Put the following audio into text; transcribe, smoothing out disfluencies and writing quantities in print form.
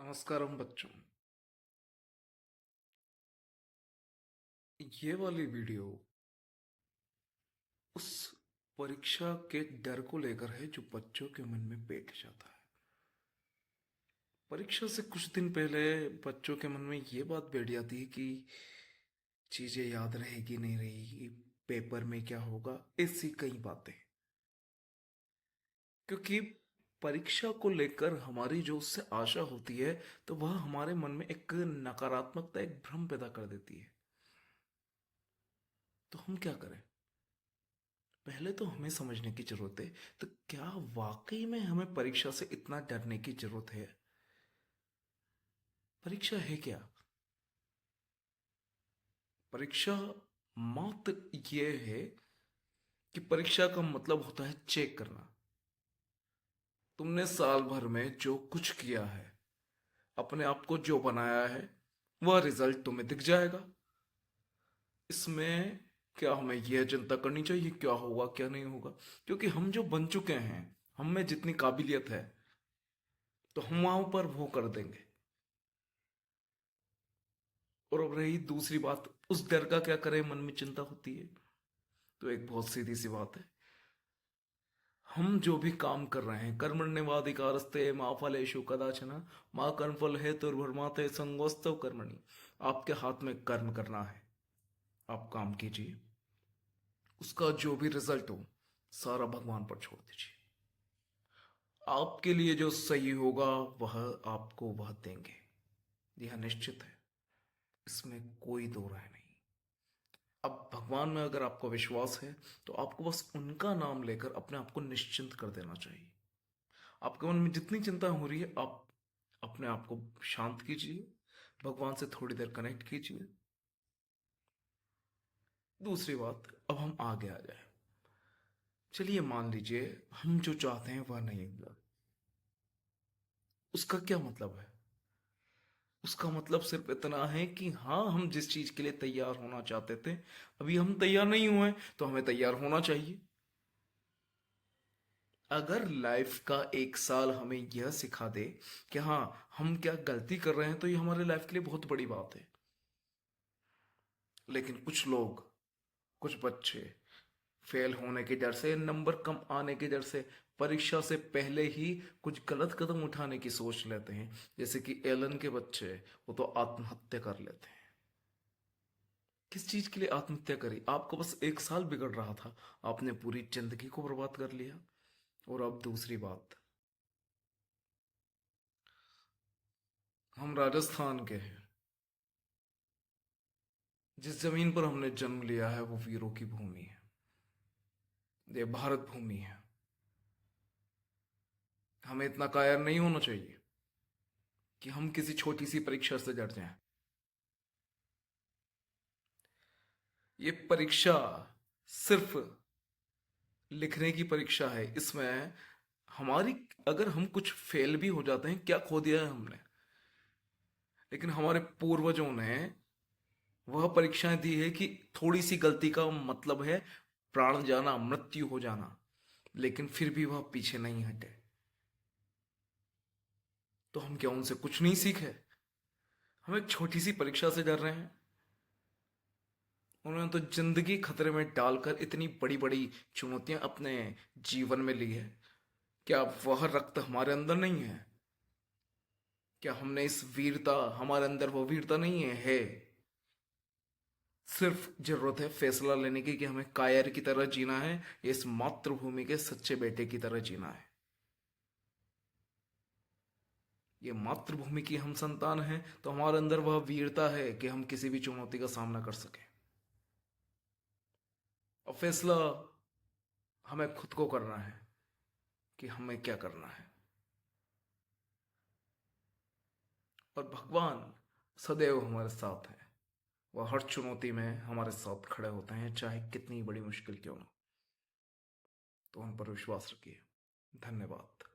नमस्कारम बच्चों। ये वाली वीडियो उस परीक्षा के डर को लेकर है जो बच्चों के मन में पेट जाता है। परीक्षा से कुछ दिन पहले बच्चों के मन में ये बात बैठ जाती है कि चीजें याद रहेगी नहीं रहेगी, पेपर में क्या होगा, ऐसी कई बातें। क्योंकि परीक्षा को लेकर हमारी जो उससे आशा होती है, तो वह हमारे मन में एक नकारात्मकता, एक भ्रम पैदा कर देती है। तो हम क्या करें? पहले तो हमें समझने की जरूरत है, तो क्या वाकई में हमें परीक्षा से इतना डरने की जरूरत है? परीक्षा है क्या? परीक्षा मात्र ये है कि परीक्षा का मतलब होता है चेक करना। तुमने साल भर में जो कुछ किया है, अपने आप को जो बनाया है, वह रिजल्ट तुम्हें दिख जाएगा। इसमें क्या हमें यह चिंता करनी चाहिए क्या होगा क्या नहीं होगा? क्योंकि हम जो बन चुके हैं, हम में जितनी काबिलियत है, तो हम वहां पर वो कर देंगे। और अब रही दूसरी बात, उस डर का क्या करें, मन में चिंता होती है। तो एक बहुत सीधी सी बात है, हम जो भी काम कर रहे हैं, कर्मण्येवाधिकारस्ते मा फलेषु कदाचन मा कर्मफल हेतुर्भर्माते संगोस्तव कर्मणि। आपके हाथ में कर्म करना है, आप काम कीजिए, उसका जो भी रिजल्ट हो सारा भगवान पर छोड़ दीजिए। आपके लिए जो सही होगा वह आपको वह देंगे, यह निश्चित है, इसमें कोई दो राय नहीं। अब भगवान में अगर आपको विश्वास है, तो आपको बस उनका नाम लेकर अपने आप को निश्चिंत कर देना चाहिए। आपके मन में जितनी चिंता हो रही है, आप अपने आप को शांत कीजिए, भगवान से थोड़ी देर कनेक्ट कीजिए। दूसरी बात, अब हम आगे आ जाए। चलिए मान लीजिए हम जो चाहते हैं वह नहीं हुआ। उसका क्या मतलब है? उसका मतलब सिर्फ इतना है कि हाँ, हम जिस चीज के लिए तैयार होना चाहते थे, अभी हम तैयार नहीं हुए, तो हमें तैयार होना चाहिए। अगर लाइफ का एक साल हमें यह सिखा दे कि हाँ, हम क्या गलती कर रहे हैं, तो ये हमारे लाइफ के लिए बहुत बड़ी बात है। लेकिन कुछ लोग, कुछ बच्चे फेल होने के डर से, नंबर कम आने के डर से, परीक्षा से पहले ही कुछ गलत कदम उठाने की सोच लेते हैं। जैसे कि एलन के बच्चे, वो तो आत्महत्या कर लेते हैं। किस चीज के लिए आत्महत्या करी? आपको बस एक साल बिगड़ रहा था, आपने पूरी जिंदगी को बर्बाद कर लिया। और अब दूसरी बात, हम राजस्थान के हैं। जिस जमीन पर हमने जन्म लिया है वो वीरों की भूमि है, ये भारत भूमि है। हमें इतना कायर नहीं होना चाहिए कि हम किसी छोटी सी परीक्षा से डर जाएं। ये परीक्षा सिर्फ लिखने की परीक्षा है। इसमें हमारी, अगर हम कुछ फेल भी हो जाते हैं, क्या खो दिया है हमने? लेकिन हमारे पूर्वजों ने वह परीक्षाएं दी है कि थोड़ी सी गलती का मतलब है प्राण जाना, मृत्यु हो जाना। लेकिन फिर भी वह पीछे नहीं हटे। तो हम क्या उनसे कुछ नहीं सीखे? हम एक छोटी सी परीक्षा से डर रहे हैं। उन्होंने तो जिंदगी खतरे में डालकर इतनी बड़ी बड़ी चुनौतियां अपने जीवन में ली है। क्या वह रक्त हमारे अंदर नहीं है? क्या हमने इस वीरता, हमारे अंदर वो वीरता नहीं है? सिर्फ जरूरत है फैसला लेने की कि हमें कायर की तरह जीना है या इस मातृभूमि के सच्चे बेटे की तरह जीना है। ये मातृभूमि की हम संतान हैं, तो हमारे अंदर वह वीरता है कि हम किसी भी चुनौती का सामना कर सकें। और फैसला हमें खुद को करना है कि हमें क्या करना है। और भगवान सदैव हमारे साथ है। वह हर चुनौती में हमारे साथ खड़े होते हैं, चाहे कितनी बड़ी मुश्किल क्यों ना। तो उन पर विश्वास रखिए। धन्यवाद।